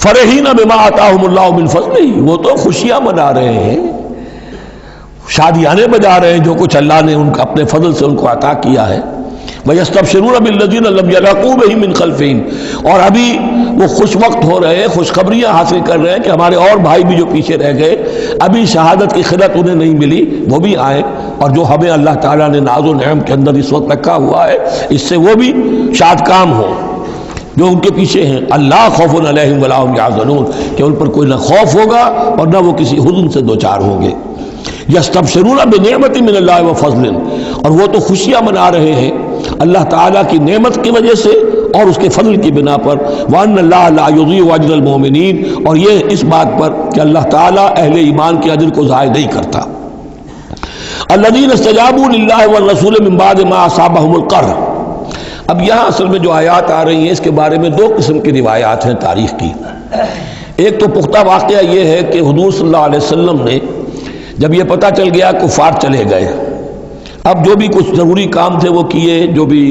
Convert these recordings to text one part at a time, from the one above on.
فرحین بما آتاہم اللہ من فضلہ، وہ تو خوشیاں منا رہے ہیں، شادیانے بجا رہے ہیں جو کچھ اللہ نے ان کا اپنے فضل سے ان کو عطا کیا ہے۔ وَيَسْتَبْشِرُونَ بِالَّذِينَ لَمْ يَلْحَقُوا بِهِم مِّن خَلْفِهِمْ، اور ابھی وہ خوش وقت ہو رہے ہیں، خوشخبریاں حاصل کر رہے ہیں کہ ہمارے اور بھائی بھی جو پیچھے رہ گئے، ابھی شہادت کی خلت انہیں نہیں ملی، وہ بھی آئیں، اور جو ہمیں اللہ تعالیٰ نے ناز و نعم کے اندر اس وقت رکھا ہوا ہے اس سے وہ بھی شاد کام ہو جو ان کے پیچھے ہیں۔ اللہ خوف علیہم ولا هم یحزنون، کہ ان پر کوئی نہ خوف ہوگا اور نہ وہ کسی حزن سے دوچار ہوں گے۔ یستبشرون بنعمت من اللہ وفضل، اور وہ تو خوشیاں منا رہے ہیں اللہ تعالیٰ کی نعمت کی وجہ سے اور اس کے فضل کی بنا پر، وَأَنَّ اللَّهَ لَا يُضِيعُ أَجْرَ الْمُؤْمِنِينَ، اور یہ اس بات پر کہ اللہ تعالیٰ اہل ایمان کے اجر کو ضائع نہیں کرتا۔ الَّذِينَ اسْتَجَابُوا لِلَّهِ وَالرَّسُولِ مِن بَعْدِ مَا أَصَابَهُمُ الْقَرْحُ۔ اب یہاں اصل میں جو آیات آ رہی ہیں اس کے بارے میں دو قسم کی روایات ہیں تاریخ کی۔ ایک تو پختہ واقعہ یہ ہے کہ حضور صلی اللہ علیہ وسلم نے جب یہ پتہ چل گیا کفار چلے گئے، اب جو بھی کچھ ضروری کام تھے وہ کیے، جو بھی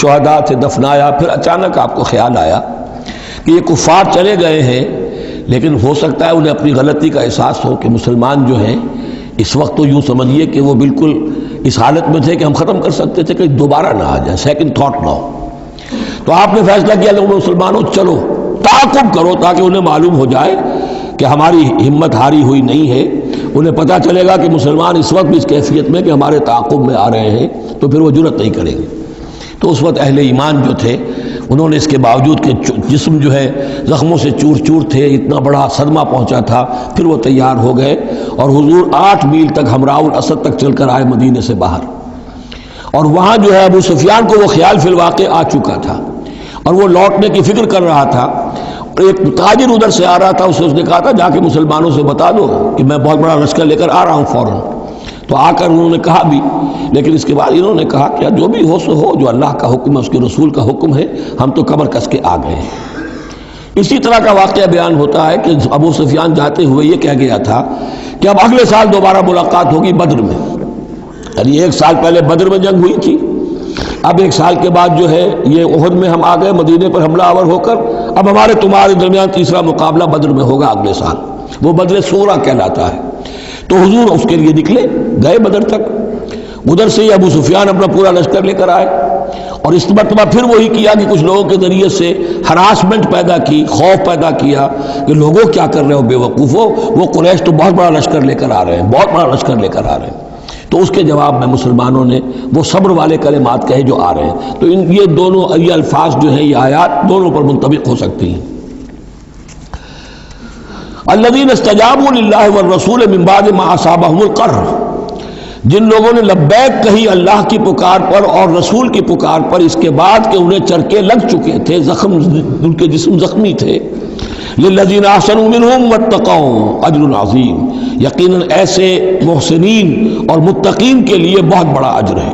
شہداء تھے دفنایا، پھر اچانک آپ کو خیال آیا کہ یہ کفار چلے گئے ہیں، لیکن ہو سکتا ہے انہیں اپنی غلطی کا احساس ہو کہ مسلمان جو ہیں اس وقت تو یوں سمجھیے کہ وہ بالکل اس حالت میں تھے کہ ہم ختم کر سکتے تھے کہ دوبارہ نہ آ جائے، سیکنڈ تھاٹ نہ ہو۔ تو آپ نے فیصلہ کیا لوگوں مسلمانوں چلو تعاقب کرو تاکہ انہیں معلوم ہو جائے کہ ہماری ہمت ہاری ہوئی نہیں ہے، انہیں پتہ چلے گا کہ مسلمان اس وقت بھی اس کیفیت میں کہ ہمارے تعاقب میں آ رہے ہیں، تو پھر وہ جرأت نہیں کریں گے۔ تو اس وقت اہل ایمان جو تھے انہوں نے اس کے باوجود کہ جسم جو ہے زخموں سے چور چور تھے، اتنا بڑا صدمہ پہنچا تھا، پھر وہ تیار ہو گئے اور حضور 8 میل تک ہمراہ الاسد تک چل کر آئے مدینے سے باہر، اور وہاں جو ہے ابو سفیان کو وہ خیال فی الواقع آ چکا تھا اور وہ لوٹنے کی فکر کر رہا تھا، اور ایک تاجر ادھر سے آ رہا تھا، اس نے کہا تھا جا کے مسلمانوں سے بتا دو کہ میں بہت بڑا لشکر لے کر آ رہا ہوں فوراً۔ تو آ کر انہوں نے کہا بھی، لیکن اس کے بعد انہوں نے کہا کہ جو بھی ہو سو ہو، جو اللہ کا حکم ہے اس کے رسول کا حکم ہے، ہم تو کمر کس کے آ گئے ہیں۔ اسی طرح کا واقعہ بیان ہوتا ہے کہ ابو سفیان جاتے ہوئے یہ کہہ گیا تھا کہ اب اگلے سال دوبارہ ملاقات ہوگی بدر میں، یعنی 1 سال پہلے بدر میں جنگ ہوئی تھی، اب 1 سال کے بعد جو ہے یہ احد میں ہم آ گئے مدینے پر حملہ آور ہو کر، اب ہمارے تمہارے درمیان تیسرا مقابلہ بدر میں ہوگا اگلے سال، وہ بدر صغریٰ کہلاتا ہے۔ تو حضور اس کے لیے نکلے، گئے بدر تک، ادھر سے ہی ابو سفیان اپنا پورا لشکر لے کر آئے، اور اس مرتبہ پھر وہی کیا کہ کچھ لوگوں کے ذریعے سے ہراسمنٹ پیدا کی، خوف پیدا کیا کہ لوگوں کیا کر رہے ہو بے وقوفو، وہ قریش تو بہت بڑا لشکر لے کر آ رہے ہیں، بہت بڑا لشکر لے کر آ رہے ہیں۔ تو اس کے جواب میں مسلمانوں نے وہ صبر والے کلمات کہے جو آ رہے ہیں۔ تو یہ دونوں یہ الفاظ جو ہیں، یہ آیات دونوں پر منطبق ہو سکتی ہیں۔ الذین استجابوا للہ والرسول من بعد ما اصابہم القرح، جن لوگوں نے لبیک کہی اللہ کی پکار پر اور رسول کی پکار پر اس کے بعد کہ انہیں چرکے لگ چکے تھے، زخم ان کے جسم زخمی تھے، للذین احسنوا منہم واتقوا اجر عظیم، یقیناً ایسے محسنین اور متقین کے لیے بہت بڑا اجر ہے۔